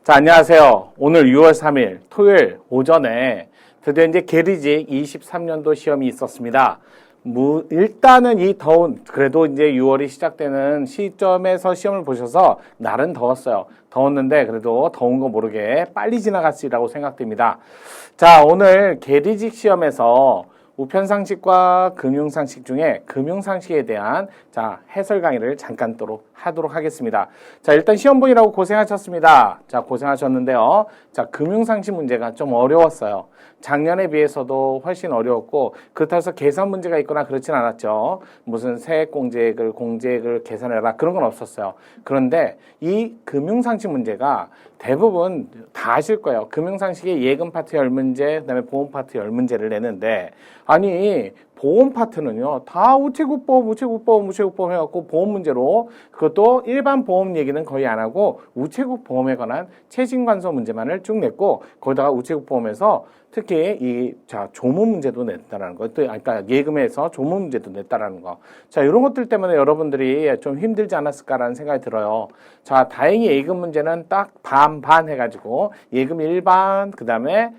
자, 안녕하세요. 오늘 6월 3일 토요일 오전에 드디어 이제 계리직 23년도 시험이 있었습니다. 일단은 이 더운, 그래도 이제 6월이 시작되는 시점에서 시험을 보셔서 날은 더웠어요. 더웠는데 그래도 더운 거 모르게 빨리 지나갔으리라고 생각됩니다. 자, 오늘 계리직 시험에서 우편상식과 금융상식 중에 금융상식에 대한 해설 강의를 잠깐 하도록 하겠습니다. 자, 일단 시험 보느라고 고생하셨습니다. 자, 고생하셨는데요. 자, 금융상식 문제가 좀 어려웠어요. 작년에 비해서도 훨씬 어려웠고, 그렇다고 해서 계산 문제가 있거나 그렇진 않았죠. 무슨 공제액을 계산해라 그런 건 없었어요. 그런데 이 금융상식 문제가 대부분 다 아실 거예요. 금융상식의 예금 파트 10문제, 그다음에 보험 파트 10문제를 내는데, 아니 보험 파트는요 다 우체국보험 해갖고 보험 문제로, 그것도 일반 보험 얘기는 거의 안 하고 우체국 보험에 관한 최신관서 문제만을 쭉 냈고, 거기다가 우체국 보험에서 특히 조문 문제도 냈다라는 거, 또 그러니까 예금에서 조문 문제도 냈다라는 거. 자, 이런 것들 때문에 여러분들이 좀 힘들지 않았을까라는 생각이 들어요. 자, 다행히 예금 문제는 딱 반반 해가지고 예금 일반, 그다음에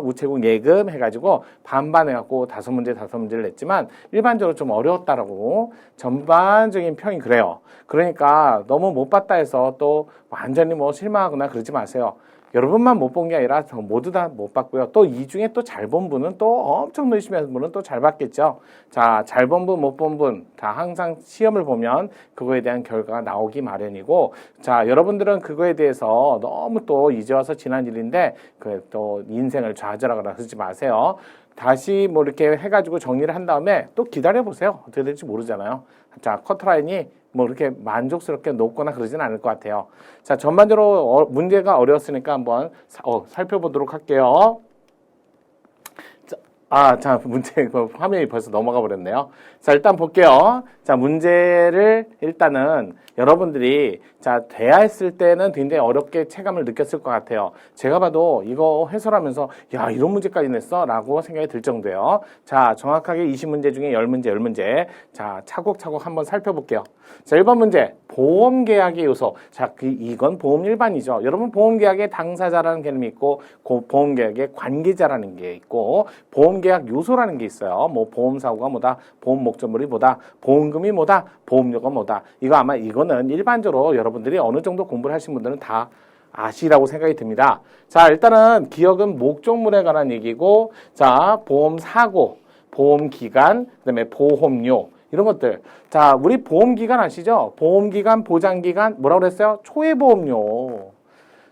우체국 예금 해가지고 반반 해갖고 5문제를 냈지만 일반적으로 좀 어려웠다라고 전반적인 평이 그래요. 그러니까 너무 못 봤다 해서 또 완전히 실망하거나 그러지 마세요. 여러분만 못 본 게 아니라 모두 다 못 봤고요. 또 이 중에 또 잘 본 분은 또 엄청 열심히 하는 분은 또 잘 봤겠죠. 자, 잘 본 분, 못 본 분, 다 항상 시험을 보면 그거에 대한 결과가 나오기 마련이고, 자, 여러분들은 그거에 대해서 너무 또 이제 와서 지난 일인데 또 인생을 좌절하거나 그러지 마세요. 다시 이렇게 해가지고 정리를 한 다음에 또 기다려보세요. 어떻게 될지 모르잖아요. 자, 커트라인이 이렇게 만족스럽게 높거나 그러진 않을 것 같아요. 자, 전반적으로 문제가 어려웠으니까 한번 살펴보도록 할게요. 자, 문제, 화면이 벌써 넘어가 버렸네요. 자, 일단 볼게요. 자, 문제를 일단은 여러분들이 대하했을 때는 굉장히 어렵게 체감을 느꼈을 것 같아요. 제가 봐도 이거 해설하면서 야, 이런 문제까지 냈어? 라고 생각이 들 정도예요. 자, 정확하게 20문제 중에 10문제. 자, 차곡차곡 한번 살펴볼게요. 자, 1번 문제. 보험계약의 요소. 자, 이건 보험 일반이죠. 여러분, 보험계약의 당사자라는 개념이 있고, 보험계약의 관계자라는 게 있고, 보험계약 요소라는 게 있어요. 보험사고가 뭐다, 보험 목적물이 뭐다, 보험금이 뭐다, 보험료가 뭐다. 이거는 일반적으로 여러분들이 어느 정도 공부를 하신 분들은 다 아시라고 생각이 듭니다. 자, 일단은 기억은 목적물에 관한 얘기고, 자, 보험사고, 보험기간, 그다음에 보험료, 이런 것들. 자, 우리 보험기간 아시죠? 보험기간, 보장기간, 뭐라고 그랬어요? 초회보험료.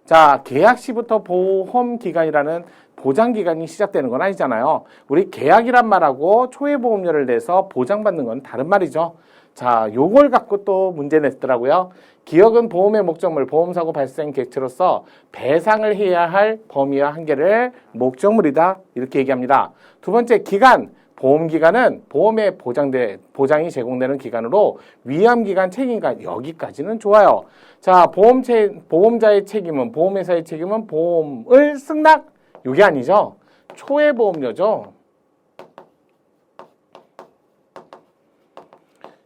자, 계약 시부터 보험기간이라는 보장기간이 시작되는 건 아니잖아요. 우리 계약이란 말하고 초회보험료를 내서 보장받는 건 다른 말이죠. 자, 요걸 갖고 또 문제 냈더라고요. 기억은 보험의 목적물, 보험사고 발생 객체로서 배상을 해야 할 범위와 한계를 목적물이다. 이렇게 얘기합니다. 두 번째, 기간. 보험기간은 보험의 보장이 제공되는 기간으로 위험기간 책임기간, 여기까지는 좋아요. 자, 보험자의 책임은, 보험회사의 책임은 보험을 승낙, 이게 아니죠. 초회보험료죠.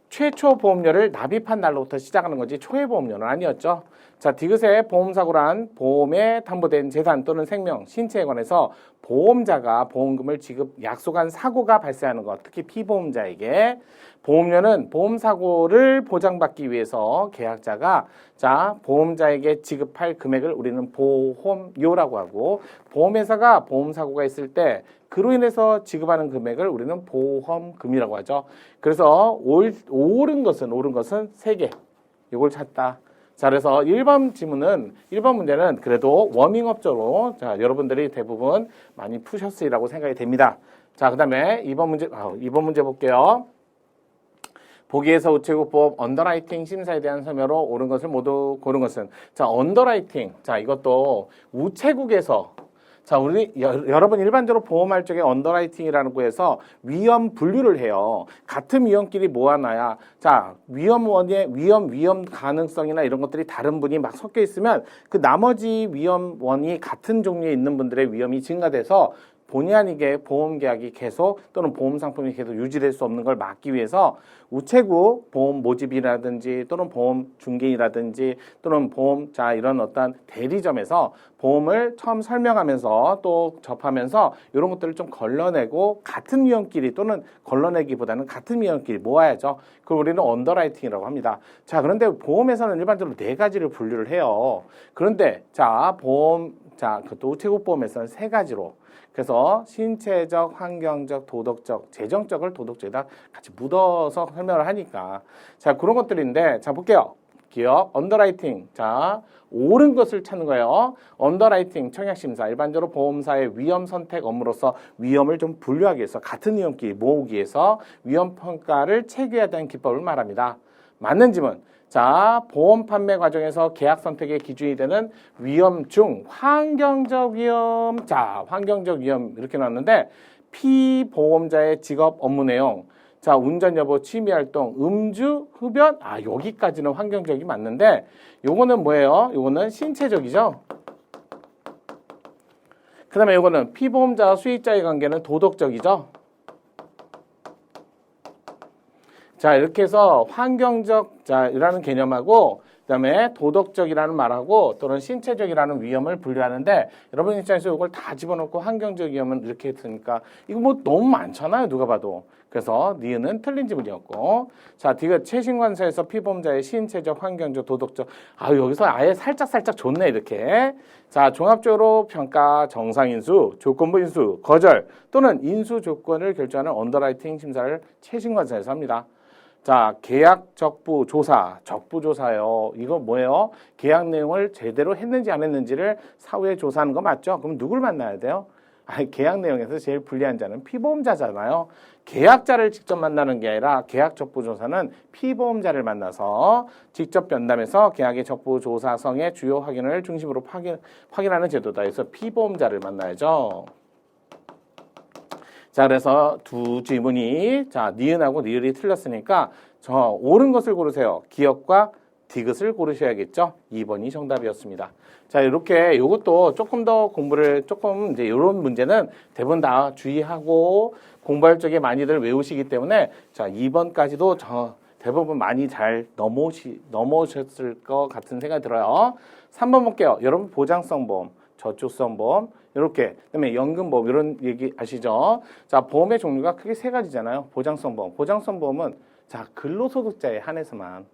최초 보험료를 납입한 날로부터 시작하는 거지 초회보험료는 아니었죠. 자, 디귿의 보험사고란 보험에 담보된 재산 또는 생명, 신체에 관해서 보험자가 보험금을 약속한 사고가 발생하는 것, 특히 피보험자에게 보험료는 보험사고를 보장받기 위해서 계약자가 보험자에게 지급할 금액을 우리는 보험료라고 하고, 보험회사가 보험사고가 있을 때 그로 인해서 지급하는 금액을 우리는 보험금이라고 하죠. 그래서 옳은 것은 3개. 이걸 찾다. 자, 그래서 1번 문제는 그래도 워밍업적으로 여러분들이 대부분 많이 푸셨으리라고 생각이 됩니다. 자, 그다음에 2번 문제 볼게요. 보기에서 우체국보험 언더라이팅 심사에 대한 설명으로 옳은 것을 모두 고른 것은, 자, 언더라이팅. 자, 이것도 우체국에서, 자, 여러분 일반적으로 보험할 적에 언더라이팅이라는 거에서 위험 분류를 해요. 같은 위험끼리 모아놔야, 자, 위험 가능성이나 이런 것들이 다른 분이 막 섞여 있으면 그 나머지 위험원이 같은 종류에 있는 분들의 위험이 증가돼서 본의 아니게 보험 계약이 계속 또는 보험 상품이 계속 유지될 수 없는 걸 막기 위해서 우체국 보험 모집이라든지 또는 보험 중개이라든지 또는 보험자 이런 어떤 대리점에서 보험을 처음 설명하면서 또 접하면서 이런 것들을 좀 걸러내고 같은 위험끼리 또는 걸러내기보다는 같은 위험끼리 모아야죠. 그걸 우리는 언더라이팅이라고 합니다. 자, 그런데 보험에서는 일반적으로 네 가지를 분류를 해요. 그런데 그것도 우체국 보험에서는 세 가지로. 그래서 신체적, 환경적, 도덕적, 재정적을 도덕적에다 같이 묻어서 설명을 하니까. 자, 그런 것들인데, 자, 볼게요. 기억, 언더라이팅. 자, 옳은 것을 찾는 거예요. 언더라이팅, 청약심사. 일반적으로 보험사의 위험 선택 업무로서 위험을 좀 분류하기 위해서, 같은 위험끼리 모으기 위해서 위험평가를 체계해야 되는 기법을 말합니다. 맞는 질문. 자, 보험 판매 과정에서 계약 선택의 기준이 되는 위험 중 환경적 위험. 자, 환경적 위험 이렇게 나왔는데 피보험자의 직업 업무 내용. 자, 운전 여부, 취미 활동, 음주, 흡연. 여기까지는 환경적이 맞는데 요거는 뭐예요? 요거는 신체적이죠. 그다음에 요거는 피보험자와 수익자의 관계는 도덕적이죠. 자, 이렇게 해서 환경적 이라는 개념하고 그다음에 도덕적이라는 말하고 또는 신체적이라는 위험을 분류하는데 여러분 입장에서 이걸 다 집어넣고 환경적 위험은 이렇게 했으니까 이거 뭐 너무 많잖아요, 누가 봐도. 그래서 니은은 틀린 지문이었고, 자, 디귿 최신관사에서 피보험자의 신체적, 환경적, 도덕적. 여기서 아예 살짝 좋네 이렇게. 자, 종합적으로 평가 정상인수, 조건부 인수, 거절 또는 인수 조건을 결정하는 언더라이팅 심사를 최신관사에서 합니다. 자, 계약 적부 조사, 적부조사요. 이거 뭐예요? 계약 내용을 제대로 했는지 안 했는지를 사후에 조사하는 거 맞죠? 그럼 누굴 만나야 돼요? 계약 내용에서 제일 불리한 자는 피보험자잖아요. 계약자를 직접 만나는 게 아니라 계약 적부조사는 피보험자를 만나서 직접 면담해서 계약의 적부조사성의 주요 확인을 중심으로 확인하는 제도다. 그래서 피보험자를 만나야죠. 자, 그래서 두 지문이, 자, 니은하고 니을이 틀렸으니까 옳은 것을 고르세요. 기억과 디귿을 고르셔야겠죠. 2번이 정답이었습니다. 자, 이렇게 이것도 조금 더 공부를 이제 이런 문제는 대부분 다 주의하고 공부할 적에 많이들 외우시기 때문에 자, 2번까지도 대부분 많이 잘 넘어오셨을 것 같은 생각이 들어요. 3번 볼게요. 여러분 보장성 보험, 저축성 보험, 이렇게 그다음에 연금보험 이런 얘기 아시죠? 자, 보험의 종류가 크게 세 가지잖아요. 보장성 보험. 보장성 보험은 자, 근로소득자에 한해서만.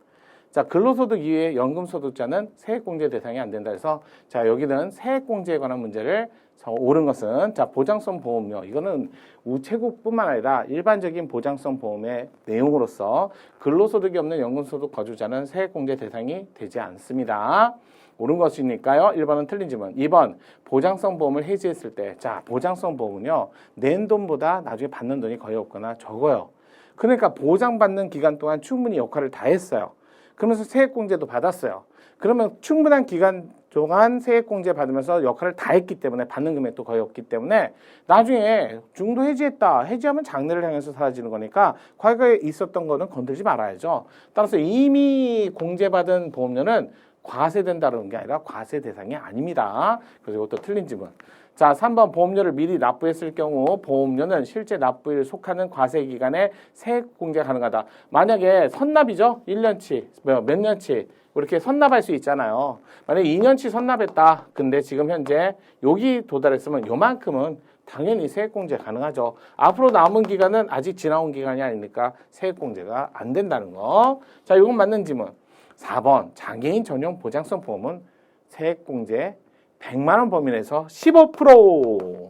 자, 근로소득 이외에 연금소득자는 세액공제 대상이 안 된다 해서 자, 여기는 세액공제에 관한 문제를 옳은 것은 자, 보장성 보험료. 이거는 우체국뿐만 아니라 일반적인 보장성 보험의 내용으로서 근로소득이 없는 연금소득 거주자는 세액공제 대상이 되지 않습니다. 옳은 것이니까요. 1번은 틀린 질문. 2번, 보장성 보험을 해지했을 때. 자, 보장성 보험은요, 낸 돈보다 나중에 받는 돈이 거의 없거나 적어요. 그러니까 보장받는 기간 동안 충분히 역할을 다 했어요. 그러면서 세액공제도 받았어요. 그러면 충분한 기간 동안 세액공제 받으면서 역할을 다 했기 때문에 받는 금액도 거의 없기 때문에 나중에 중도 해지했다. 해지하면 장래를 향해서 사라지는 거니까 과거에 있었던 거는 건들지 말아야죠. 따라서 이미 공제받은 보험료는 과세된다는 게 아니라 과세 대상이 아닙니다. 그래서 이것도 틀린 질문. 자, 3번 보험료를 미리 납부했을 경우 보험료는 실제 납부일 속하는 과세 기간에 세액 공제 가능하다. 만약에 선납이죠? 1년치, 몇 년치 이렇게 선납할 수 있잖아요. 만약에 2년치 선납했다. 근데 지금 현재 여기 도달했으면 요만큼은 당연히 세액공제 가능하죠. 앞으로 남은 기간은 아직 지나온 기간이 아니니까 세액공제가 안 된다는 거. 자, 이건 맞는 질문. 4번 장애인 전용 보장성 보험은 세액공제 100만 원 범위 내에서 15%,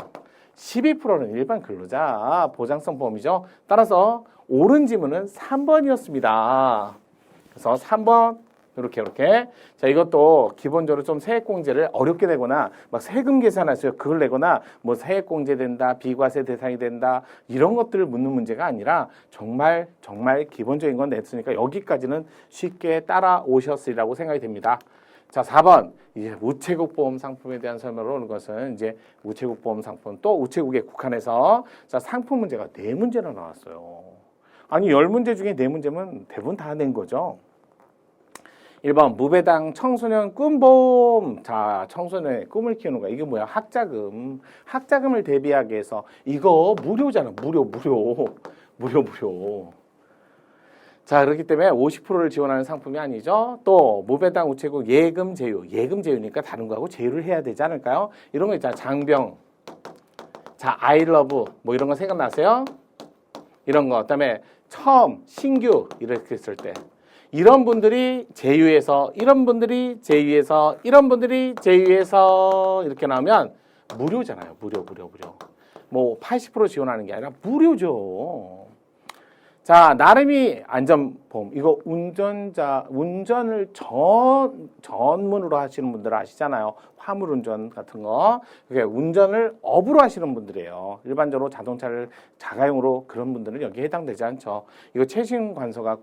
12%는 일반 근로자 보장성 보험이죠. 따라서 옳은 질문은 3번이었습니다. 그래서 3번 이렇게 자, 이것도 기본적으로 좀 세액공제를 어렵게 내거나 막 세금 계산하세요 그걸 내거나 뭐 세액공제 된다, 비과세 대상이 된다 이런 것들을 묻는 문제가 아니라 정말 기본적인 건 냈으니까 여기까지는 쉽게 따라오셨으리라고 생각이 됩니다. 자, 4번 이제 우체국 보험 상품에 대한 설명을 오는 것은 이제 우체국 보험 상품 또 우체국에 국한해서 자, 상품 문제가 4문제나 나왔어요. 아니 10문제 중에 4문제면 대부분 다 낸 거죠. 1번 무배당 청소년 꿈보험. 자, 청소년의 꿈을 키우는 거야. 이게 뭐야? 학자금. 학자금을 대비하기 위해서 이거 무료잖아. 무료. 자, 그렇기 때문에 50%를 지원하는 상품이 아니죠. 또 무배당 우체국 예금 제휴. 예금 제휴니까 다른 거하고 제휴를 해야 되지 않을까요? 이런 거 있잖아. 장병. 자, 아이러브 뭐 이런 거 생각나세요? 이런 거. 그다음에 처음 신규 이렇게 했을 때 이런 분들이 제휴해서 이런 분들이 제휴해서 이런 분들이 제휴해서 이렇게 나오면 무료잖아요. 무료. 뭐 80% 지원하는 게 아니라 무료죠. 자, 나름이 안전보험. 이거 운전을 전문으로 하시는 분들 아시잖아요. 화물운전 같은 거. 그게 운전을 업으로 하시는 분들이에요. 일반적으로 자동차를 자가용으로 그런 분들은 여기에 해당되지 않죠. 이거 최신 관서가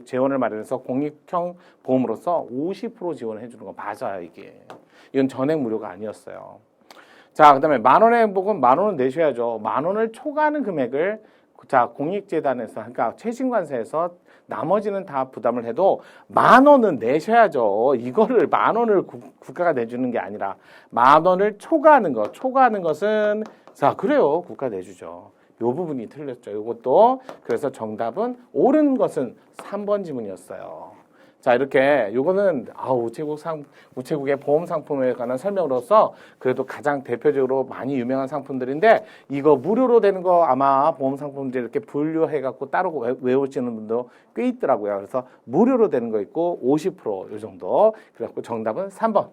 재원을 마련해서 공익형 보험으로서 50% 지원을 해주는 거 맞아요, 이게. 이건 전액 무료가 아니었어요. 자, 그 다음에 만원의 행복은 만원은 내셔야죠. 만원을 초과하는 금액을 자, 공익재단에서, 그러니까 최신관세에서 나머지는 다 부담을 해도 만원은 내셔야죠. 이거를 만원을 국가가 내주는 게 아니라 만원을 초과하는 것. 초과하는 것은, 자, 그래요. 국가 내주죠. 요 부분이 틀렸죠. 요것도. 그래서 정답은 옳은 것은 3번 지문이었어요. 자, 이렇게 요거는 우체국의 보험 상품에 관한 설명으로서 그래도 가장 대표적으로 많이 유명한 상품들인데 이거 무료로 되는 거 아마 보험 상품들 이렇게 분류해 갖고 따로 외우시는 분도 꽤 있더라고요. 그래서 무료로 되는 거 있고 50%요 정도. 그래갖고 정답은 3번.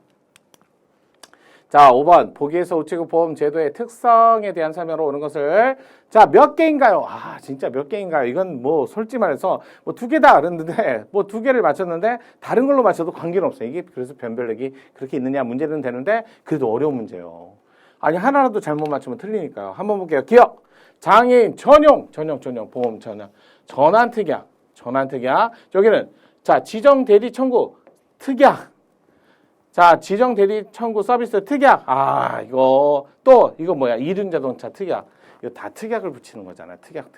자, 5번. 보기에서 우체국 보험 제도의 특성에 대한 설명으로 오는 것을. 자, 몇 개인가요? 아, 진짜 몇 개인가요? 이건 뭐, 솔직히 말해서, 뭐, 2개다. 그랬는데, 뭐, 2개를 맞췄는데, 다른 걸로 맞춰도 관계는 없어요. 이게 그래서 변별력이 그렇게 있느냐 문제는 되는데, 그래도 어려운 문제예요. 아니, 하나라도 잘못 맞추면 틀리니까요. 한번 볼게요. 기억. 장애인 전용. 보험 전용. 전환특약. 여기는, 자, 지정 대리 청구. 특약. 자, 지정 대리 청구 서비스 특약. 아, 이거 뭐야? 이륜자동차 특약. 이거 다 특약을 붙이는 거잖아요. 특약.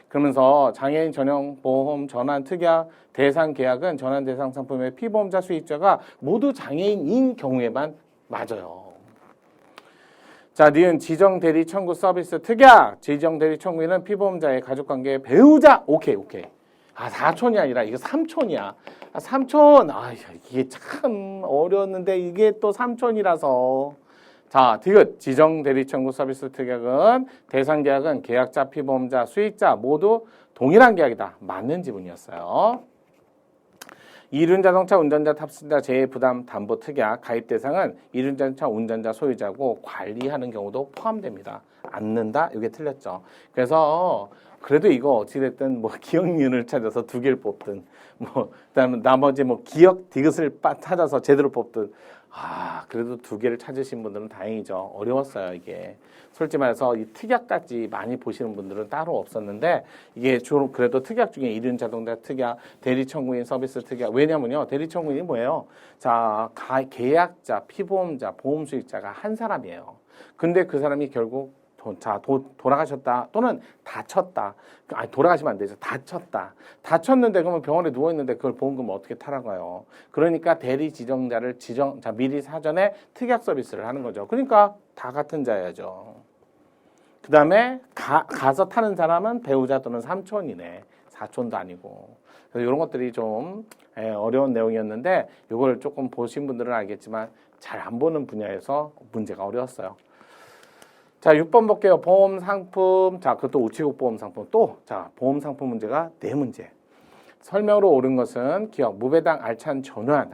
그러면서 장애인 전용 보험 전환 특약 대상 계약은 전환 대상 상품의 피보험자 수익자가 모두 장애인인 경우에만 맞아요. 자, 니은 지정 대리 청구 서비스 특약. 지정 대리 청구인은 피보험자의 가족관계 배우자. 오케이. 아, 4촌이 아니라 이거 3촌이야. 아, 3촌. 아, 이게 참 어려웠는데 이게 또 3촌이라서. 자, 디귿. 지정 대리 청구 서비스 특약은 대상 계약은 계약자, 피보험자, 수익자 모두 동일한 계약이다. 맞는 지문이었어요. 이륜자동차 운전자 탑승자 재부담 담보 특약 가입 대상은 이륜자동차 운전자 소유자고 관리하는 경우도 포함됩니다. 않는다? 이게 틀렸죠. 그래서 그래도 이거 어찌됐든 뭐 기억니은을 찾아서 2개를 뽑든 뭐 그다음에 나머지 뭐 기억 디귿을 찾아서 제대로 뽑든 아 그래도 2개를 찾으신 분들은 다행이죠. 어려웠어요 이게. 솔직히 말해서 이 특약까지 많이 보시는 분들은 따로 없었는데 이게 주로 그래도 특약 중에 이륜자동차 특약, 대리청구인 서비스 특약. 왜냐면요 대리청구인이 뭐예요? 자 계약자, 피보험자, 보험수익자가 한 사람이에요. 근데 그 사람이 결국 돌아가셨다 또는 다쳤다. 아니 돌아가시면 안 되죠. 다쳤는데 그러면 병원에 누워 있는데 그걸 보험금 어떻게 타라가요? 그러니까 대리 지정자를 미리 사전에 특약 서비스를 하는 거죠. 그러니까 다 같은 자야죠. 그다음에 가서 타는 사람은 배우자 또는 삼촌이네. 사촌도 아니고. 그래서 이런 것들이 좀 어려운 내용이었는데 이걸 조금 보신 분들은 알겠지만 잘 안 보는 분야에서 문제가 어려웠어요. 자, 6번 볼게요. 보험 상품. 자, 그것도 우체국 보험 상품. 자, 보험 상품 문제가 4문제. 설명으로 옳은 것은 기억, 무배당 알찬 전환.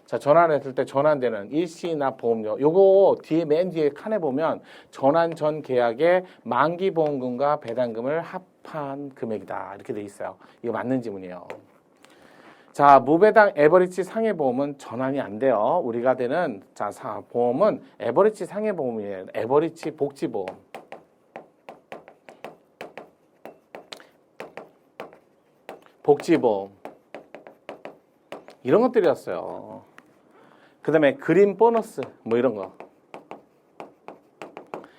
자, 전환했을 때 전환되는 일시나 보험료. 요거 맨 뒤에 칸에 보면 전환 전 계약의 만기 보험금과 배당금을 합한 금액이다. 이렇게 돼 있어요. 이거 맞는 지문이에요. 자, 무배당 에버리지 상해보험은 전환이 안 돼요. 우리가 되는 보험은 에버리지 상해보험이에요. 에버리지 복지보험. 복지보험. 이런 것들이었어요. 그 다음에 그린 보너스 뭐 이런 거.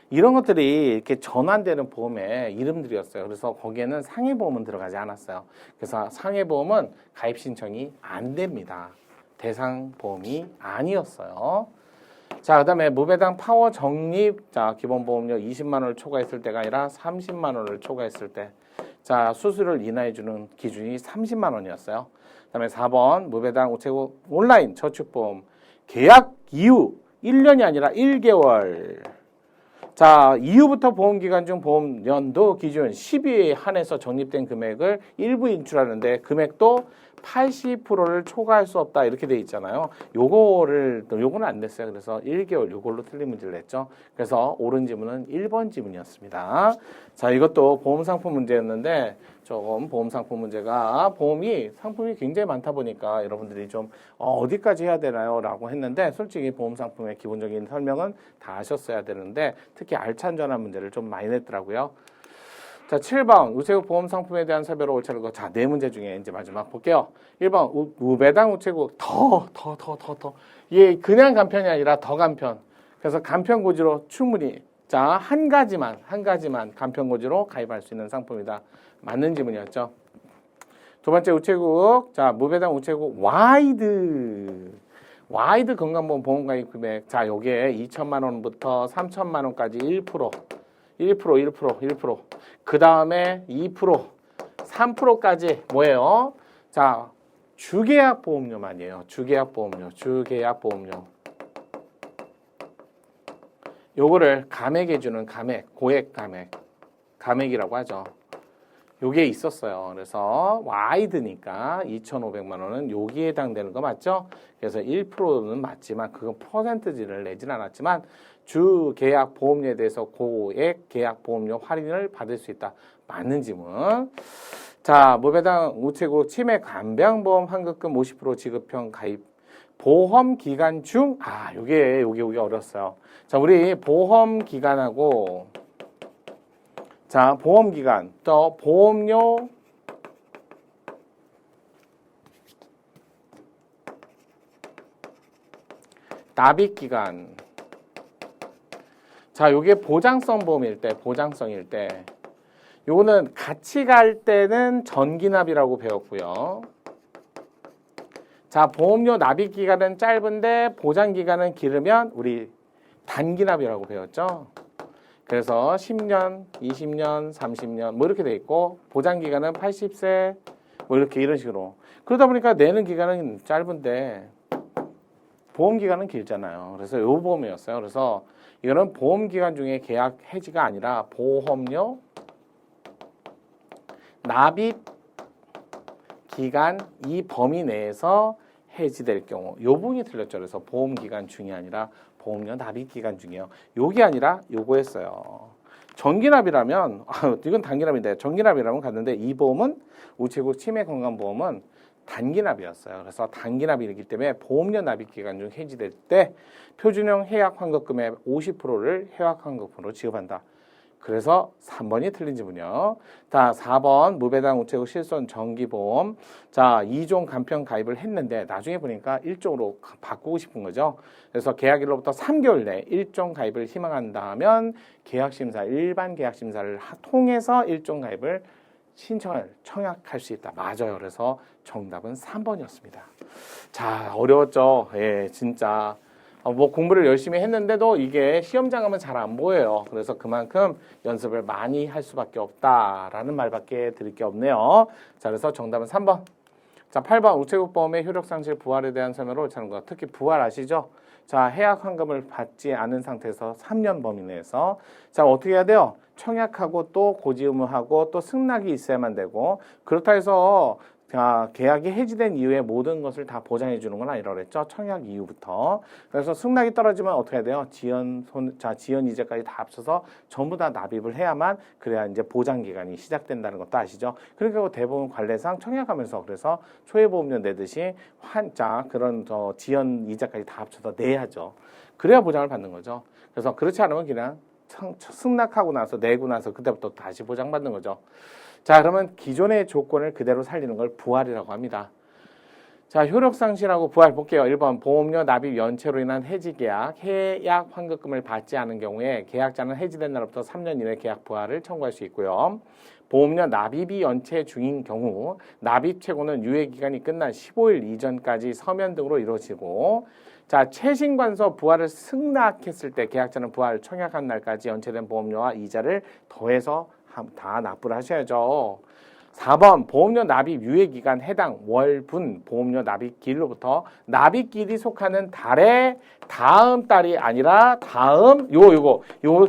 이런 것들이 이렇게 전환되는 보험의 이름들이었어요. 그래서 거기에는 상해보험은 들어가지 않았어요. 그래서 상해보험은 가입 신청이 안 됩니다. 대상 보험이 아니었어요. 자, 그 다음에 무배당 파워 적립. 자, 기본보험료 20만 원을 초과했을 때가 아니라 30만 원을 초과했을 때. 자, 수수료를 인하해주는 기준이 30만 원이었어요. 그 다음에 4번 무배당 우체국 온라인 저축보험 계약 이후 1년이 아니라 1개월. 자, 이후부터 보험기간 중 보험연도 기준 12회에 한해서 적립된 금액을 일부 인출하는데 금액도 80%를 초과할 수 없다 이렇게 돼 있잖아요. 요거는 안 됐어요. 그래서 1개월 요걸로 틀린 문제를 냈죠. 그래서 옳은 지문은 1번 지문이었습니다. 자, 이것도 보험 상품 문제였는데 조금 보험 상품 문제가 상품이 굉장히 많다 보니까 여러분들이 좀 어디까지 해야 되나요? 라고 했는데 솔직히 보험 상품의 기본적인 설명은 다 하셨어야 되는데 특히 알찬 전환 문제를 좀 많이 냈더라고요. 자, 7번 우체국 보험 상품에 대한 사별 옳차를 자, 네 문제 중에 이제 마지막 볼게요. 1번 무배당 우체국 더. 이게 그냥 간편이 아니라 더 간편. 그래서 간편 고지로 충분히 자, 한 가지만 간편 고지로 가입할 수 있는 상품이다. 맞는 지문이었죠. 두 번째 우체국. 자, 무배당 우체국 와이드 건강보험 보험가입 금액. 자, 요게 2천만 원부터 3천만 원까지 1%. 그 다음에 2%, 3%까지 뭐예요? 자, 주계약 보험료만이에요. 주계약 보험료. 요거를 감액해주는 고액 감액이라고 하죠. 요게 있었어요. 그래서 와이드니까 2,500만 원은 여기에 해당되는 거 맞죠? 그래서 1%는 맞지만 그건 퍼센트지를 내진 않았지만 주 계약 보험료에 대해서 고액 계약 보험료 할인을 받을 수 있다. 맞는 지문. 자, 무배당 우체국 치매 간병보험 환급금 50% 지급형 가입 보험 기간 중 요게 어렸어요. 자, 우리 보험 기간하고 자, 보험 기간 또 보험료 납입 기간. 자, 요게 보장성일 때 요거는 같이 갈 때는 전기납이라고 배웠고요. 자, 보험료 납입 기간은 짧은데 보장 기간은 길으면 우리 단기납이라고 배웠죠. 그래서 10년, 20년, 30년 뭐 이렇게 돼 있고 보장 기간은 80세 뭐 이렇게 이런 식으로. 그러다 보니까 내는 기간은 짧은데 보험 기간은 길잖아요. 그래서 요 보험이었어요. 그래서 이거는 보험 기간 중에 계약 해지가 아니라 보험료 납입 기간 이 범위 내에서 해지될 경우 요 부분이 틀렸죠. 그래서 보험 기간 중이 아니라 보험료 납입 기간 중이에요. 요게 아니라 요거였어요. 정기납이라면 이건 단기납인데 정기납이라면 갔는데 이 보험은 우체국 치매 건강보험은 단기납이었어요. 그래서 단기납이기 때문에 보험료 납입 기간 중 해지될 때 표준형 해약 환급금의 50%를 해약 환급금으로 지급한다. 그래서 3번이 틀린 지문이요. 자, 4번 무배당 우체국 실손 정기보험. 자, 2종 간편 가입을 했는데 나중에 보니까 1종으로 바꾸고 싶은 거죠. 그래서 계약일로부터 3개월 내에 1종 가입을 희망한다면 계약심사, 일반 계약심사를 통해서 1종 가입을 청약할 수 있다. 맞아요. 그래서 정답은 3번이었습니다. 자, 어려웠죠. 예, 진짜. 뭐 공부를 열심히 했는데도 이게 시험장 가면 잘 안 보여요. 그래서 그만큼 연습을 많이 할 수밖에 없다라는 말밖에 드릴 게 없네요. 자, 그래서 정답은 3번. 자, 8번 우체국보험의 효력상실 부활에 대한 설명을 옳다는 거. 특히 부활 아시죠? 자, 해약 환급을 받지 않은 상태에서 3년 범위 내에서 자, 어떻게 해야 돼요? 청약하고 또 고지 의무하고 또 승낙이 있어야만 되고 그렇다 해서 계약이 해지된 이후에 모든 것을 다 보장해 주는 건 아니라고 그랬죠. 청약 이후부터. 그래서 승낙이 떨어지면 어떻게 해야 돼요? 지연 이자까지 다 합쳐서 전부 다 납입을 해야만 그래야 이제 보장 기간이 시작된다는 것도 아시죠? 그러니까 대부분 관례상 청약하면서 그래서 초회보험료 내듯이 그런 지연 이자까지 다 합쳐서 내야죠. 그래야 보장을 받는 거죠. 그래서 그렇지 않으면 그냥 승낙하고 나서 내고 나서 그때부터 다시 보장받는 거죠. 자, 그러면 기존의 조건을 그대로 살리는 걸 부활이라고 합니다. 자, 효력상실하고 부활 볼게요. 1번 보험료 납입 연체로 인한 해지계약, 해약 환급금을 받지 않은 경우에 계약자는 해지된 날부터 3년 이내 계약 부활을 청구할 수 있고요. 보험료 납입이 연체 중인 경우 납입 최고는 유예기간이 끝난 15일 이전까지 서면 등으로 이루어지고, 자, 최신관서 부활을 승낙했을 때 계약자는 부활 청약한 날까지 연체된 보험료와 이자를 더해서 다 납부를 하셔야죠. 4번 보험료 납입 유예기간 해당 월분 보험료 납입기일로부터 납입기일이 속하는 달의 다음 달이 아니라 다음 요거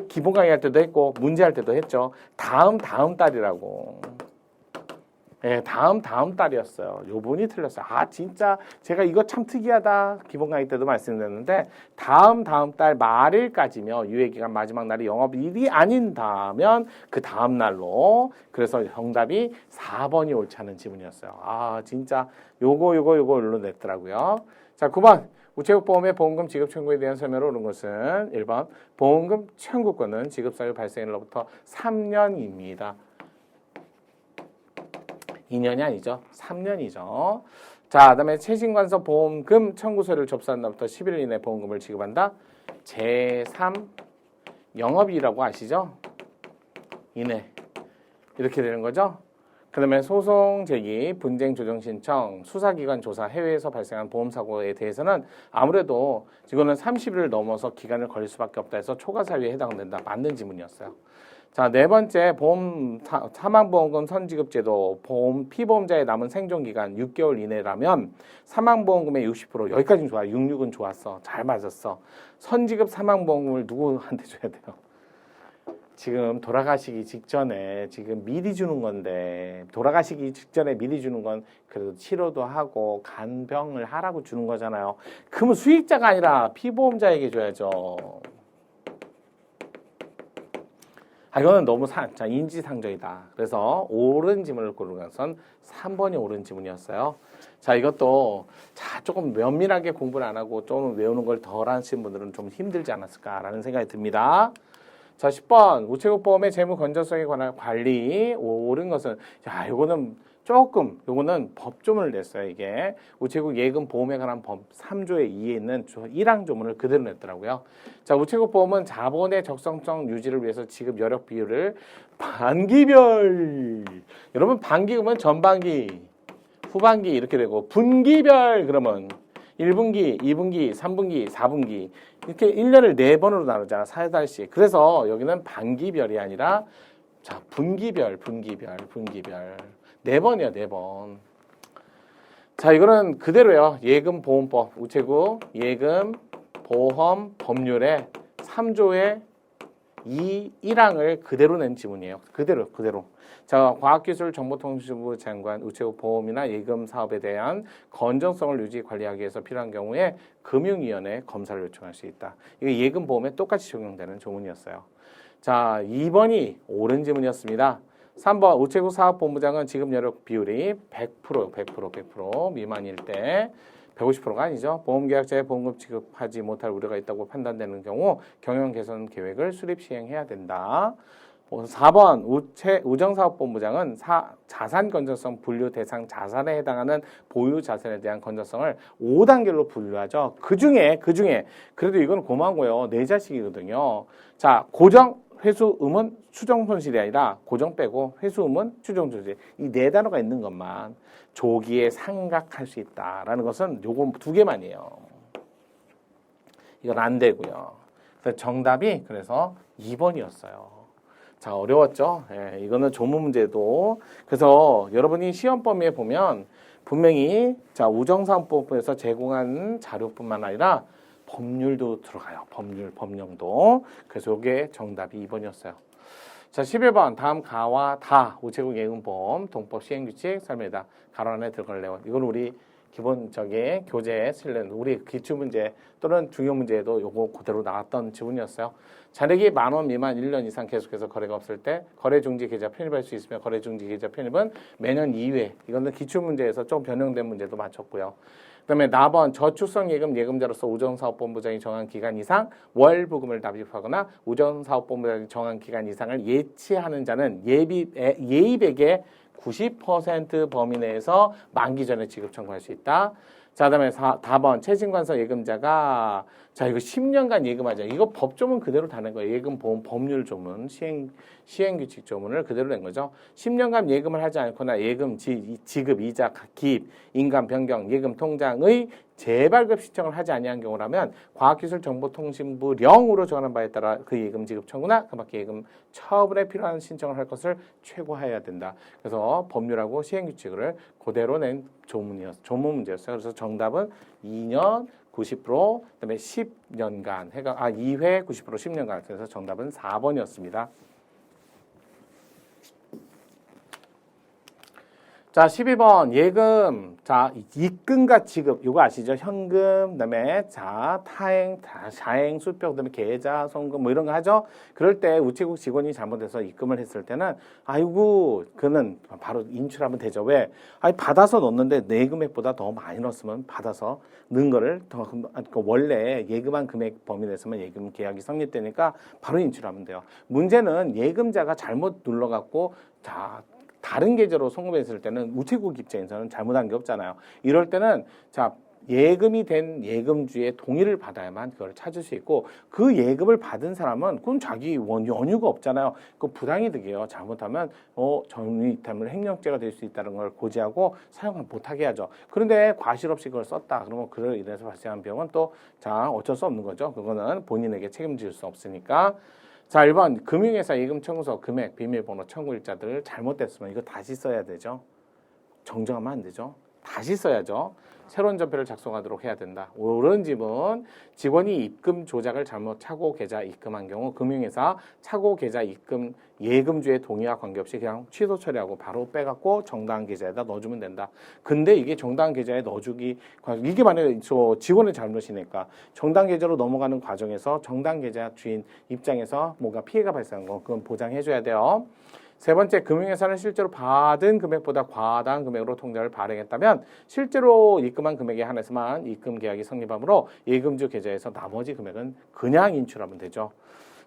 기본 강의할 때도 했고 문제할 때도 했죠. 다음 달이라고. 예, 다음 달이었어요. 요분이 틀렸어요. 아, 진짜 제가 이거 참 특이하다. 기본 강의 때도 말씀드렸는데 다음 달 말일까지며 유예기간 마지막 날이 영업일이 아닌다면 그 다음 날로. 그래서 정답이 4번이 옳지 않은 지문이었어요. 아, 진짜 요거 일로 냈더라고요. 자, 9번. 우체국보험의 보험금 지급 청구에 대한 설명을 옳은 것은 1번 보험금 청구권은 지급 사유 발생일로부터 3년입니다. 2년이 아니죠. 3년이죠. 자, 그다음에 최신관서 보험금 청구서를 접수한 날부터 11일 이내 보험금을 지급한다. 제3 영업일이라고 아시죠? 이내. 이렇게 되는 거죠. 그다음에 소송 제기, 분쟁 조정 신청, 수사기관 조사, 해외에서 발생한 보험사고에 대해서는 아무래도 이거는 30일을 넘어서 기간을 걸릴 수밖에 없다 해서 초과 사유에 해당된다. 맞는 지문이었어요. 자, 네 번째 보험 사망보험금 선지급제도 보험 피보험자의 남은 생존기간 6개월 이내라면 사망보험금의 60% 여기까지는 좋아. 66은 좋았어. 잘 맞았어. 선지급 사망보험금을 누구한테 줘야 돼요? 지금 돌아가시기 직전에 지금 미리 주는 건데 돌아가시기 직전에 미리 주는 건 그래도 치료도 하고 간병을 하라고 주는 거잖아요. 그러면 수익자가 아니라 피보험자에게 줘야죠. 아, 이거는 너무 인지상정이다. 그래서 옳은 지문을 고르는 것은 3번이 옳은 지문이었어요. 자, 이것도 조금 면밀하게 공부를 안 하고 좀 외우는 걸 덜 하신 분들은 좀 힘들지 않았을까라는 생각이 듭니다. 자, 10번 우체국 보험의 재무 건전성에 관한 관리 옳은 것은 요거는 법조문을 냈어요. 이게 우체국 예금 보험에 관한 법 3조의 2에 있는 1항 조문을 그대로 냈더라고요. 자, 우체국 보험은 자본의 적성성 유지를 위해서 지급 여력 비율을 반기별, 여러분 반기 그러면 전반기, 후반기 이렇게 되고 분기별 그러면 1분기, 2분기, 3분기, 4분기 이렇게 1년을 4번으로 나누잖아. 4달씩. 그래서 여기는 반기별이 아니라 자, 분기별. 4번이야, 4번. 자, 이거는 그대로요. 예금보험법, 우체국 예금보험 법률의 3조의 1항을 그대로 낸 지문이에요. 그대로. 자, 과학기술정보통신부 장관 우체국 보험이나 예금 사업에 대한 건전성을 유지 관리하기 위해서 필요한 경우에 금융위원회 검사를 요청할 수 있다. 이게 예금보험에 똑같이 적용되는 조문이었어요. 자, 2번이 옳은 지문이었습니다. 3번 우체국 사업본부장은 지급 여력 비율이 100% 미만일 때 150%가 아니죠. 보험계약자의 보험금 지급하지 못할 우려가 있다고 판단되는 경우 경영 개선 계획을 수립 시행해야 된다. 4번 우정사업본부장은 자산 건전성 분류 대상 자산에 해당하는 보유 자산에 대한 건전성을 5단계로 분류하죠. 그 중에 그래도 이건 고마운 거예요. 내 자식이거든요. 자, 고정 회수음은 추정 손실이 아니라 고정 빼고 회수음은 추정 손실. 이 4단어가 있는 것만 조기에 상각할 수 있다라는 것은 요거 2개만이에요. 이건 안 되고요. 그래서 정답이 그래서 2번이었어요. 자, 어려웠죠? 예, 이거는 조문 문제도. 그래서 여러분이 시험 범위에 보면 분명히 자, 우정사업법에서 제공한 자료뿐만 아니라 법률도 들어가요. 법령도. 그래서 이게 정답이 2번이었어요. 자, 11번 다음 가와 다 우체국 예금보험 동법 시행규칙 설명이다. 가로 안에 들어갈 내용. 이건 우리 기본적인 교재에 실린 우리 기출문제 또는 중요문제에도 요거 그대로 나왔던 지문이었어요. 잔액이 10,000원 미만 1년 이상 계속해서 거래가 없을 때 거래중지 계좌 편입할 수 있으며 거래중지 계좌 편입은 매년 2회. 이거는 기출문제에서 좀 변형된 문제도 맞췄고요. 그다음에 4번 저축성 예금 예금자로서 우정사업본부장이 정한 기간 이상 월부금을 납입하거나 우정사업본부장이 정한 기간 이상을 예치하는 자는 예입액의 90% 범위 내에서 만기 전에 지급 청구할 수 있다. 자, 그다음에 4번 최신관서 예금자가 자 이거 10년간 예금하자. 이거 법조문 그대로 다는 거예요. 예금보험 법률 조문, 시행규칙 조문을 그대로 낸 거죠. 10년간 예금을 하지 않거나 예금 지급, 이자, 기입, 인감 변경, 예금 통장의 재발급 신청을 하지 아니한 경우라면 과학기술정보통신부령으로 정하는 바에 따라 그 예금 지급 청구나 그밖에 예금 처분에 필요한 신청을 할 것을 최고화해야 된다. 그래서 법률하고 시행규칙을 그대로 낸 조문 문제였어요. 그래서 정답은 2년 90%, 그다음에 10년간 해가 2회 90% 10년간. 그래서 정답은 4번이었습니다. 자, 12번 예금. 자, 입금과 지급. 이거 아시죠? 현금, 그다음에 자, 타행, 자행, 수표, 그다음에 계좌, 송금 뭐 이런 거 하죠? 그럴 때 우체국 직원이 잘못해서 입금을 했을 때는 아이고, 그는 바로 인출하면 되죠. 왜? 아니 받아서 넣었는데 내 금액보다 더 많이 넣었으면 받아서 넣은 거를 더 원래 예금한 금액 범위 내에서만 예금 계약이 성립되니까 바로 인출하면 돼요. 문제는 예금자가 잘못 눌러 갖고 자 다른 계좌로 송금했을 때는 우체국 입장에서는 잘못한 게 없잖아요. 이럴 때는 자 예금이 된 예금주의 동의를 받아야만 그걸 찾을 수 있고 그 예금을 받은 사람은 그건 자기 연유가 없잖아요. 그 부당이득이에요. 잘못하면 전위이탈물 횡령죄가 될 수 있다는 걸 고지하고 사용을 못하게 하죠. 그런데 과실 없이 그걸 썼다. 그러면 그를 인해서 발생한 비용은 또 자 어쩔 수 없는 거죠. 그거는 본인에게 책임질 수 없으니까. 자, 1번 금융회사 예금 청구서 금액 비밀번호 청구일자들 잘못됐으면 이거 다시 써야 되죠. 정정하면 안 되죠. 다시 써야죠. 새로운 전표를 작성하도록 해야 된다. 옳은 지문 직원이 입금 조작을 잘못 차고 계좌 입금한 경우 금융회사 차고 계좌 입금 예금주의 동의와 관계없이 그냥 취소 처리하고 바로 빼갖고 정당한 계좌에다 넣어주면 된다. 근데 이게 정당한 계좌에 넣어주기 이게 만약에 저 직원의 잘못이니까 정당 계좌로 넘어가는 과정에서 정당 계좌 주인 입장에서 뭔가 피해가 발생한 거 그건 보장해줘야 돼요. 세 번째, 금융회사는 실제로 받은 금액보다 과다한 금액으로 통장을 발행했다면 실제로 입금한 금액에 한해서만 입금 계약이 성립하므로 예금주 계좌에서 나머지 금액은 그냥 인출하면 되죠.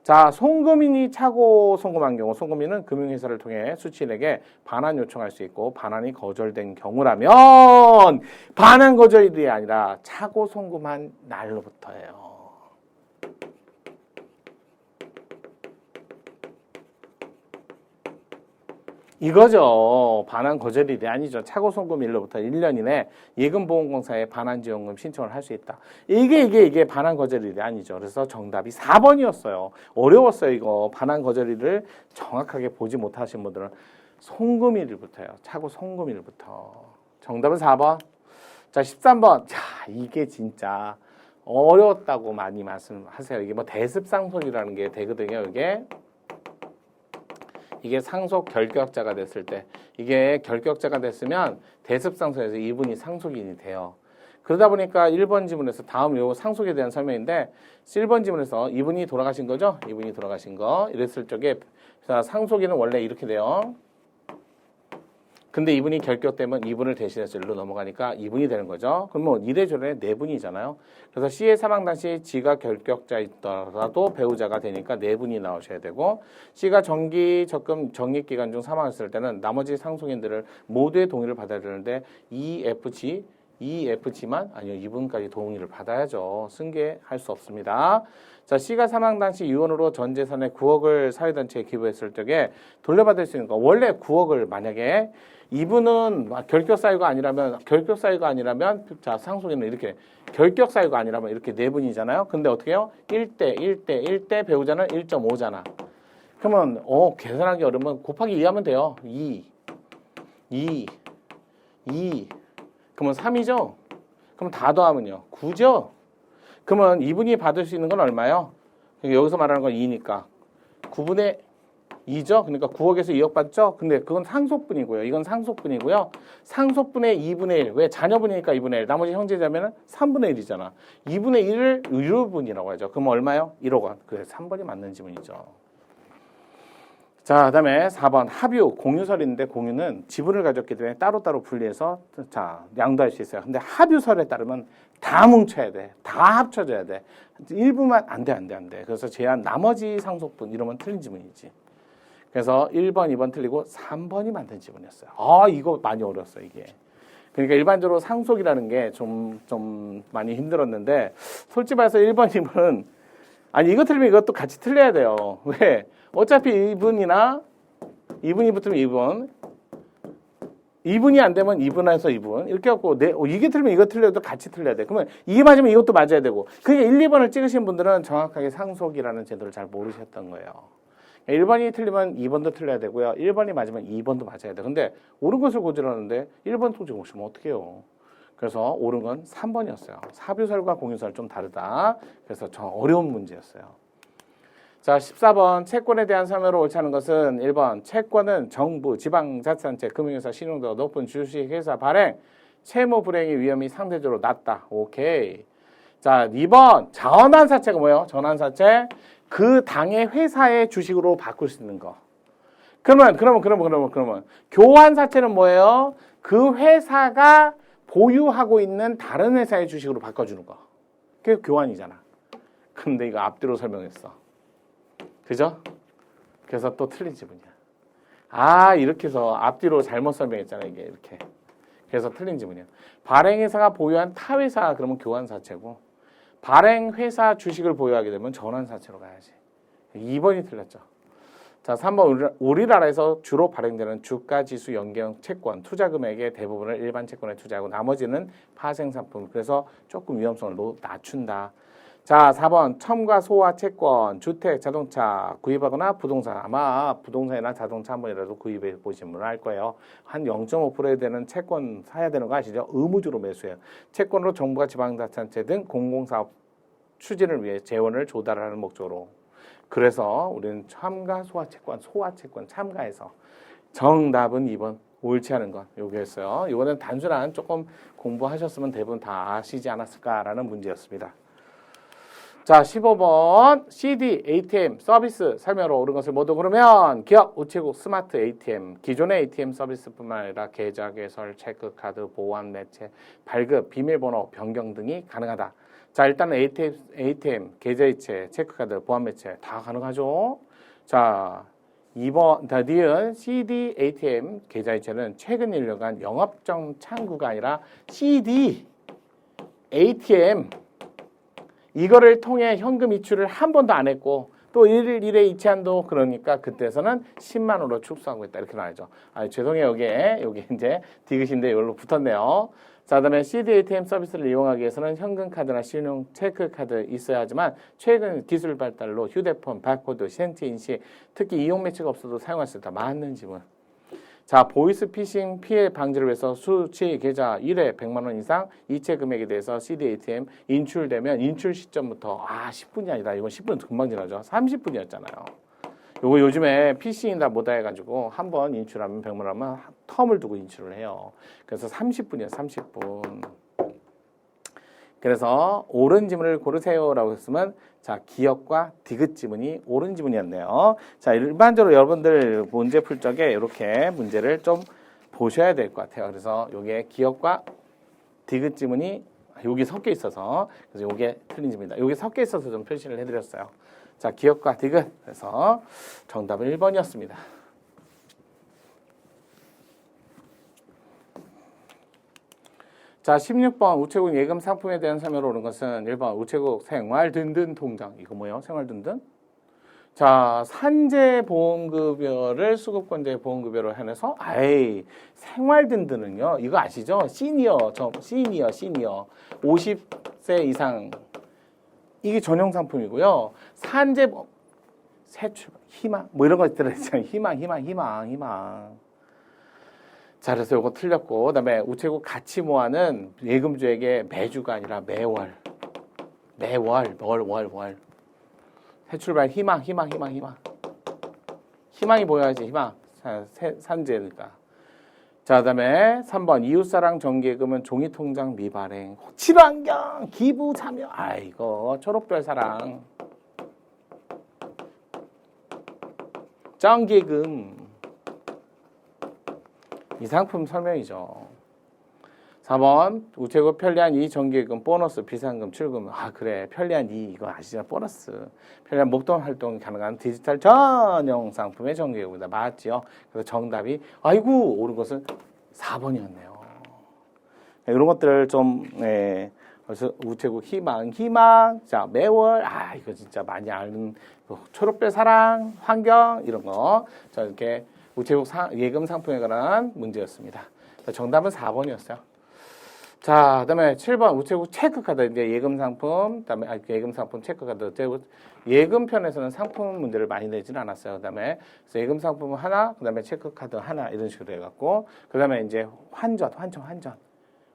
자, 송금인이 차고 송금한 경우 송금인은 금융회사를 통해 수취인에게 반환 요청할 수 있고 반환이 거절된 경우라면 반환 거절일이 아니라 차고 송금한 날로부터예요. 이거죠. 반환 거절일이 아니죠. 차고 송금일로부터 1년 이내 예금보험공사에 반환지원금 신청을 할 수 있다. 이게 반환 거절일이 아니죠. 그래서 정답이 4번이었어요. 어려웠어요. 이거 반환 거절일을 정확하게 보지 못하신 분들은 송금일부터요. 차고 송금일부터. 정답은 4번. 자, 13번. 자, 이게 진짜 어려웠다고 많이 말씀하세요. 이게 뭐 대습상속이라는 게 되거든요. 이게 상속 결격자가 됐을 때 이게 결격자가 됐으면 대습상속에서 이분이 상속인이 돼요. 그러다 보니까 1번 지문에서 다음 요 상속에 대한 설명인데 1번 지문에서 이분이 돌아가신 거죠? 이분이 돌아가신 거 이랬을 적에 상속인은 원래 이렇게 돼요. 근데 이분이 결격되면 이분을 대신해서 일로 넘어가니까 이분이 되는 거죠. 그럼 뭐 이래저래 네 분이잖아요. 그래서 C의 사망 당시 G가 결격자있더라도 배우자가 되니까 네 분이 나오셔야 되고 C가 정기 적금 적립기간 중 사망했을 때는 나머지 상속인들을 모두의 동의를 받아야 되는데 EFG만 아니요 이분까지 동의를 받아야죠. 승계할 수 없습니다. 자, C가 사망 당시 유언으로 전 재산의 9억을 사회단체에 기부했을 적에 돌려받을 수 있는 거 원래 9억을 만약에 이분은 결격 사유가 아니라면 자 상속인은 이렇게 결격 사유가 아니라면 이렇게 네 분이잖아요. 근데 어떻게 해요? 1대 배우자는 1.5잖아. 그러면 계산하기 어려우면 곱하기 2 하면 돼요. 2 그러면 3이죠? 그럼 다 더하면요. 9죠? 그러면 이분이 받을 수 있는 건 얼마예요? 여기서 말하는 건 2니까 9분의 2죠? 그러니까 9억에서 2억 받죠? 근데 그건 상속분이고요. 이건 상속분이고요. 상속분의 2분의 1. 왜? 자녀분이니까 2분의 1. 나머지 형제자매는 3분의 1이잖아. 2분의 1을 의료분이라고 하죠. 그럼 얼마요? 1억 원. 그래 3번이 맞는 지문이죠. 자, 그 다음에 4번 합유, 공유설인데 공유는 지분을 가졌기 때문에 따로따로 분리해서 자 양도할 수 있어요. 근데 합유설에 따르면 다 뭉쳐야 돼. 다 합쳐져야 돼. 일부만 안 돼. 그래서 제한 나머지 상속분 이러면 틀린 지문이지. 그래서 1번, 2번 틀리고 3번이 맞는 지문이었어요. 아, 이거 많이 어려웠어요, 이게. 그러니까 일반적으로 상속이라는 게 좀 많이 힘들었는데, 솔직히 말해서 1번, 2번은, 아니, 이거 틀리면 이것도 같이 틀려야 돼요. 왜? 어차피 2분이나 2분이 붙으면 2분, 2분이 안 되면 2분에서 2분. 이렇게 해갖고, 이게 틀리면 이거 틀려도 같이 틀려야 돼. 그러면 이게 맞으면 이것도 맞아야 되고. 그게 1, 2번을 찍으신 분들은 정확하게 상속이라는 제도를 잘 모르셨던 거예요. 1번이 틀리면 2번도 틀려야 되고요. 1번이 맞으면 2번도 맞아야 돼. 근데 옳은 것을 고지하는데 1번 소식 오시면 어떡해요? 그래서 옳은 건 3번이었어요. 사뷰설과 공유설 좀 다르다. 그래서 저 어려운 문제였어요. 자, 14번 채권에 대한 설명을 옳지 않은 것은 1번 채권은 정부, 지방자치단체, 금융회사, 신용도가 높은 주식회사 발행, 채무 불행의 위험이 상대적으로 낮다. 오케이. 자, 2번 전환사채가 뭐예요? 전환사채 그 당의 회사의 주식으로 바꿀 수 있는 거. 그러면 교환사채는 뭐예요? 그 회사가 보유하고 있는 다른 회사의 주식으로 바꿔주는 거. 그게 교환이잖아. 근데 이거 앞뒤로 설명했어. 그죠? 그래서 또 틀린 지문이야. 아, 이렇게 해서 앞뒤로 잘못 설명했잖아, 이게 이렇게. 그래서 틀린 지문이야. 발행회사가 보유한 타회사, 그러면 교환사채고, 발행회사 주식을 보유하게 되면 전환사채로 가야지. 2번이 틀렸죠. 자, 3번 우리나라에서 주로 발행되는 주가지수 연계형 채권, 투자금액의 대부분을 일반 채권에 투자하고 나머지는 파생상품, 그래서 조금 위험성을 낮춘다. 자, 4번 첨가 소화 채권, 주택, 자동차 구입하거나 부동산, 아마 부동산이나 자동차 한 번이라도 구입해 보신 분은 알 거예요. 한 0.5%에 되는 채권 사야 되는 거 아시죠? 의무적으로 매수해요. 채권으로 정부가 지방자치단체 등 공공사업 추진을 위해 재원을 조달하는 목적으로. 그래서 우리는 첨가 소화채권 참가해서. 정답은 2번 옳지 않은 것 요구했어요. 이거는 단순한 조금 공부하셨으면 대부분 다 아시지 않았을까라는 문제였습니다. 자, 15번 CD, ATM 서비스 설명으로 옳은 것을 모두 고르면 기업, 우체국, 스마트 ATM, 기존의 ATM 서비스뿐만 아니라 계좌 개설, 체크카드, 보안 매체, 발급, 비밀번호 변경 등이 가능하다. 자, 일단은 ATM, 계좌이체, 체크카드, 보안 매체 다 가능하죠. 자, 2번, 니은 CD, ATM, 계좌이체는 최근 1년간 영업정 창구가 아니라 CD, ATM 이거를 통해 현금 이출을 한 번도 안 했고 또 1일 1회 이체한도 그러니까 그때서는 10만 원으로 축소하고 있다 이렇게 나와야죠. 아, 죄송해요. 여기 이제 디귿인데 이걸로 붙었네요. 자, 그다음에 CD ATM 서비스를 이용하기 위해서는 현금 카드나 신용 체크 카드 있어야 하지만 최근 기술 발달로 휴대폰, 바코드, 생체 인식, 특히 이용 매체가 없어도 사용할 수 있다. 맞는 지문. 자, 보이스피싱 피해 방지를 위해서 수취 계좌 1회 100만 원 이상 이체 금액에 대해서 CD ATM 인출되면 인출 시점부터 10분이 아니다. 이건 10분 금방 지나죠. 30분이었잖아요. 요거 요즘에 피싱이 다 못다 해가지고 한 번 인출하면 100만 원 하면 텀을 두고 인출을 해요. 그래서 30분이에요. 30분. 그래서 옳은 지문을 고르세요라고 했으면 자, 기억과 디귿 지문이 옳은 지문이었네요. 자, 일반적으로 여러분들 문제 풀 적에 이렇게 문제를 좀 보셔야 될 것 같아요. 그래서 요게 기억과 디귿 지문이 여기 섞여 있어서 그래서 요게 틀린 지문이다. 여기 섞여 있어서 좀 표시를 해드렸어요. 자, 기억과 디귿. 그래서 정답은 1번이었습니다. 자, 16번 우체국 예금 상품에 대한 설명을 옳은 것은 1번 우체국 생활든든 통장. 이거 뭐예요? 생활든든? 자, 산재보험급여를 수급권자의 보험급여로 해내서 생활든든은요. 이거 아시죠? 시니어. 50세 이상. 이게 전용 상품이고요. 산재보험, 새출발, 희망 뭐 이런 거 들어있잖아요. 희망. 자, 그래서 이거 틀렸고, 그 다음에 우체국 가치 모아는 예금주에게 매주가 아니라 매월. 새출발, 희망. 희망이 보여야지, 희망. 산재니까. 자, 그 다음에 3번, 이웃사랑 정기예금은 종이통장 미발행. 친환경, 기부, 참여. 이거, 초록별 사랑. 정기예금. 이 상품 설명이죠. 4번 우체국 편리한 이 정기예금 보너스 비상금 출금. 아 그래 편리한 이 이거 아시죠? 보너스 편리한 목돈 활동이 가능한 디지털 전용 상품의 정기예금이다. 맞지요? 그래서 정답이 아이고 옳은 것은 4번이었네요. 이런 것들을 좀 그래서 우체국 희망 자 매월 이거 진짜 많이 아는 초록별 사랑 환경 이런 거 자 이렇게 우체국 예금 상품에 관한 문제였습니다. 정답은 4번이었어요. 자, 그다음에 7번 우체국 체크카드 이제 예금 상품, 그다음에 예금 상품 체크카드. 예금 편에서는 상품 문제를 많이 내지는 않았어요. 그다음에 예금 상품 하나, 그다음에 체크카드 하나 이런 식으로 해갖고 그다음에 이제 환전.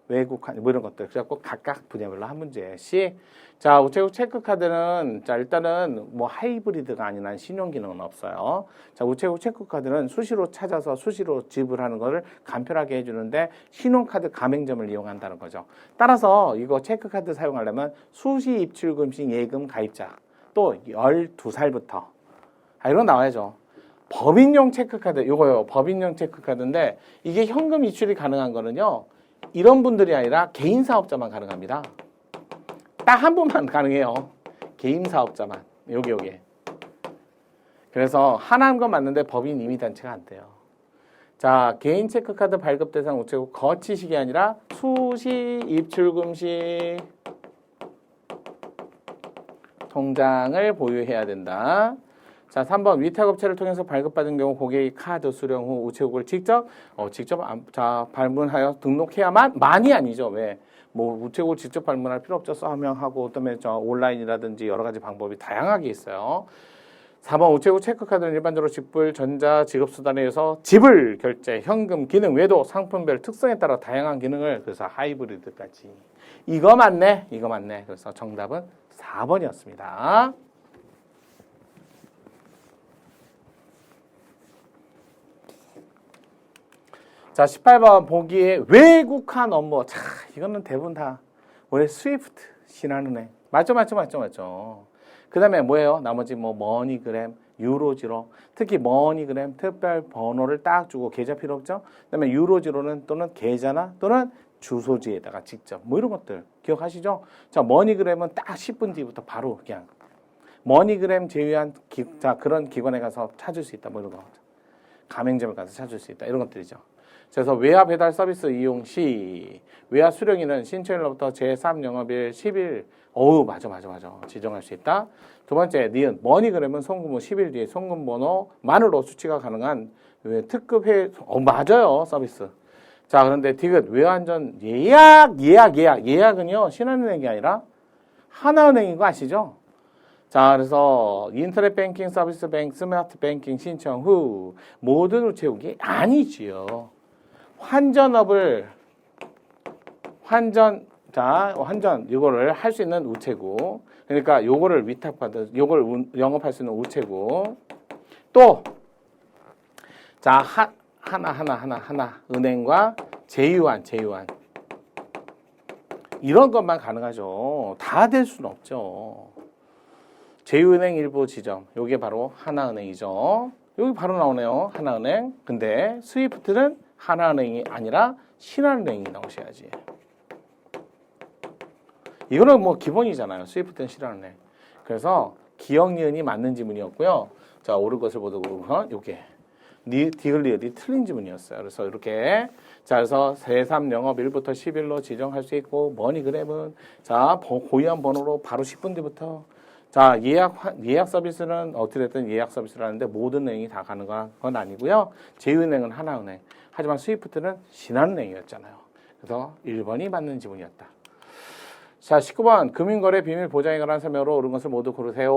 외국환 뭐 이런 것들 그래갖고 각각 분야별로 한 문제씩. 자 우체국 체크카드는 자 일단은 뭐 하이브리드가 아닌 한 신용 기능은 없어요. 자 우체국 체크카드는 수시로 찾아서 수시로 지불하는 것을 간편하게 해주는데 신용카드 가맹점을 이용한다는 거죠. 따라서 이거 체크카드 사용하려면 수시 입출금식 예금 가입자 또 12살부터 이런 거 나와야죠. 법인용 체크카드 이거요. 법인용 체크카드인데 이게 현금 이출이 가능한 거는요. 이런 분들이 아니라 개인 사업자만 가능합니다. 딱 한 분만 가능해요. 개인 사업자만. 요게. 그래서 하나인 건 맞는데 법인 임의단체가 안 돼요. 자, 개인 체크카드 발급 대상 우체국 거치식이 아니라 수시 입출금식 통장을 보유해야 된다. 자, 3번 위탁업체를 통해서 발급받은 경우 고객이 카드 수령 후 우체국을 직접 방문하여 등록해야만이 아니죠. 왜? 뭐 우체국을 직접 방문할 필요 없죠. 서명하고 그다음에 온라인이라든지 여러 가지 방법이 다양하게 있어요. 4번 우체국 체크카드는 일반적으로 직불 전자 지급수단에 의해서 지불 결제 현금 기능 외에도 상품별 특성에 따라 다양한 기능을 그래서 하이브리드까지. 이거 맞네. 그래서 정답은 4번이었습니다. 자, 18번 보기에 외국환 업무. 자, 이거는 대부분 다 원래 스위프트, 신한은행. 맞죠. 그 다음에 뭐예요? 나머지 뭐 머니그램, 유로지로. 특히 머니그램 특별 번호를 딱 주고 계좌 필요 없죠? 그 다음에 유로지로는 또는 계좌나 또는 주소지에다가 직접 뭐 이런 것들 기억하시죠? 자, 머니그램은 딱 10분 뒤부터 바로 그냥 머니그램 제외한 그런 기관에 가서 찾을 수 있다. 뭐 이런 거. 가맹점에 가서 찾을 수 있다. 이런 것들이죠. 그래서 외화 배달 서비스 이용 시 외화 수령일은 신청일로부터 제3영업일 10일 맞아 지정할 수 있다. 두 번째 니은 머니그램은 송금 후 10일 뒤에 송금번호만으로 수취가 가능한 특급 맞아요 서비스. 자 그런데 디귿 외환전 예약은요 신한은행이 아니라 하나은행인 거 아시죠? 자 그래서 인터넷 뱅킹 서비스 스마트 뱅킹 신청 후 모든 우체국이 아니지요. 환전 이거를 할 수 있는 우체국. 그러니까 요거를 요걸 영업할 수 있는 우체국. 또 자, 하나 은행과 제휴한 이런 것만 가능하죠. 다 될 수는 없죠. 제휴은행 일부 지점. 요게 바로 하나은행이죠. 여기 바로 나오네요. 하나은행. 근데 스위프트는 하나은행이 아니라 신한은행이 나오셔야지. 이거는 뭐 기본이잖아요. 스위프트는 신한은행. 그래서 기억 니은이 맞는 지문이었고요. 자 옳은 것을 보도록 요게 디귿리을이 틀린 지문이었어요. 그래서 이렇게 자 그래서 제3 영업 1부터 10일로 지정할 수 있고 머니그램은 자 고유한 번호로 바로 10분 뒤부터 자 예약 서비스는 어떻게 됐든 예약 서비스를 하는데 모든 은행이 다 가능한 건 아니고요. 제휴은행은 하나은행. 하지만 스위프트는 신한은행이었잖아요. 그래서 1번이 맞는 지문이었다. 자 19번 금융거래 비밀 보장에 관한 설명으로 옳은 것을 모두 고르세요.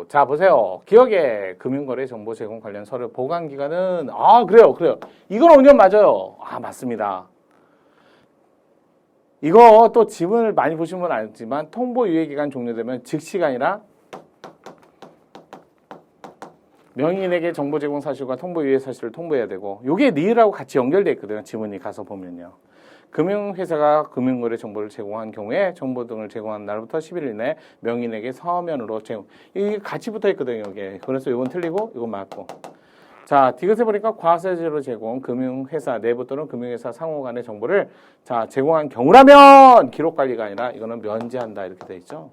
자 보세요. 기억에 금융거래 정보 제공 관련 서류 보관기간은 그래요. 이건 5년 맞아요. 맞습니다. 이거 또 지문을 많이 보신 분 알지만 통보 유예기간 종료되면 즉시가 아니라 명의인에게 정보 제공 사실과 통보 유예 사실을 통보해야 되고 요게 니을하고 같이 연결되어 있거든요. 지문이 가서 보면요. 금융회사가 금융거래 정보를 제공한 경우에 정보 등을 제공한 날부터 10일 이내 명의인에게 서면으로 제공. 이게 같이 붙어 있거든요. 이게. 그래서 이건 틀리고 이건 맞고. 자, 디귿에 보니까 과세제로 제공 금융회사 내부 또는 금융회사 상호 간의 정보를 자, 제공한 경우라면 기록 관리가 아니라 이거는 면제한다 이렇게 돼 있죠.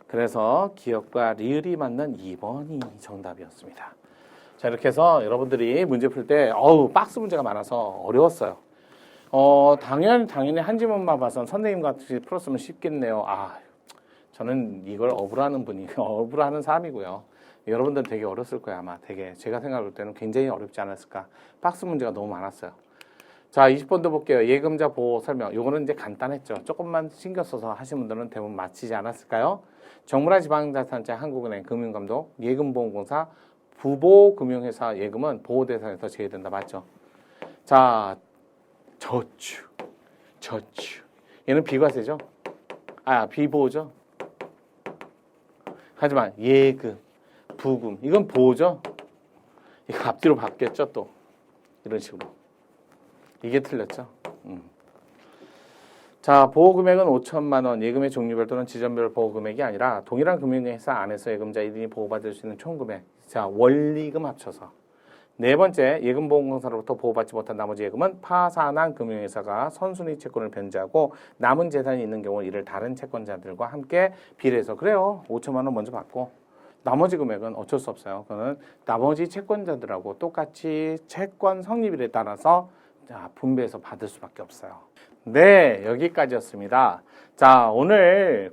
그래서 기억과 리을이 맞는 2번이 정답이었습니다. 자, 이렇게 해서 여러분들이 문제 풀 때 박스 문제가 많아서 어려웠어요. 당연히 한 지문만 봐선 선생님 같이 풀었으면 쉽겠네요. 저는 이걸 어부라는 분이 어부라는 사람이고요. 여러분들은 되게 어렸을 거예요. 아마 되게 제가 생각할 때는 굉장히 어렵지 않았을까. 박스 문제가 너무 많았어요. 자, 20번도 볼게요. 예금자 보호 설명. 요거는 이제 간단했죠. 조금만 신경 써서 하신 분들은 대부분 맞히지 않았을까요? 정부나 지방자산자, 한국은행, 금융감독, 예금보험공사, 부보금융회사 예금은 보호 대상에서 제외된다. 맞죠? 자, 저축. 얘는 비과세죠? 비보호죠? 하지만 예금, 부금, 이건 보호죠? 이거 앞뒤로 바뀌었죠, 또. 이런 식으로. 이게 틀렸죠? 자, 보호금액은 5천만 원, 예금의 종류별 또는 지점별 보호금액이 아니라 동일한 금융회사 안에서 예금자 1인이 보호받을 수 있는 총금액. 자, 원리금 합쳐서. 네 번째, 예금보험공사로부터 보호받지 못한 나머지 예금은 파산한 금융회사가 선순위 채권을 변제하고 남은 재산이 있는 경우 이를 다른 채권자들과 함께 비례해서 그래요. 5천만 원 먼저 받고 나머지 금액은 어쩔 수 없어요. 그거는 나머지 채권자들하고 똑같이 채권 성립일에 따라서 분배해서 받을 수밖에 없어요. 네, 여기까지였습니다. 자, 오늘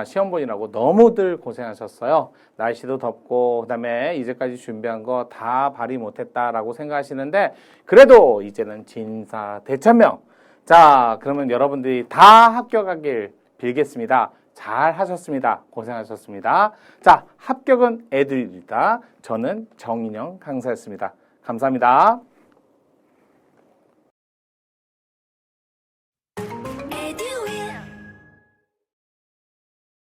시험 보느라고 너무들 고생하셨어요. 날씨도 덥고 그다음에 이제까지 준비한 거 다 발휘 못했다라고 생각하시는데 그래도 이제는 진사대천명. 자, 그러면 여러분들이 다 합격하길 빌겠습니다. 잘 하셨습니다. 고생하셨습니다. 자, 합격은 애들이다. 저는 정인영 강사였습니다. 감사합니다.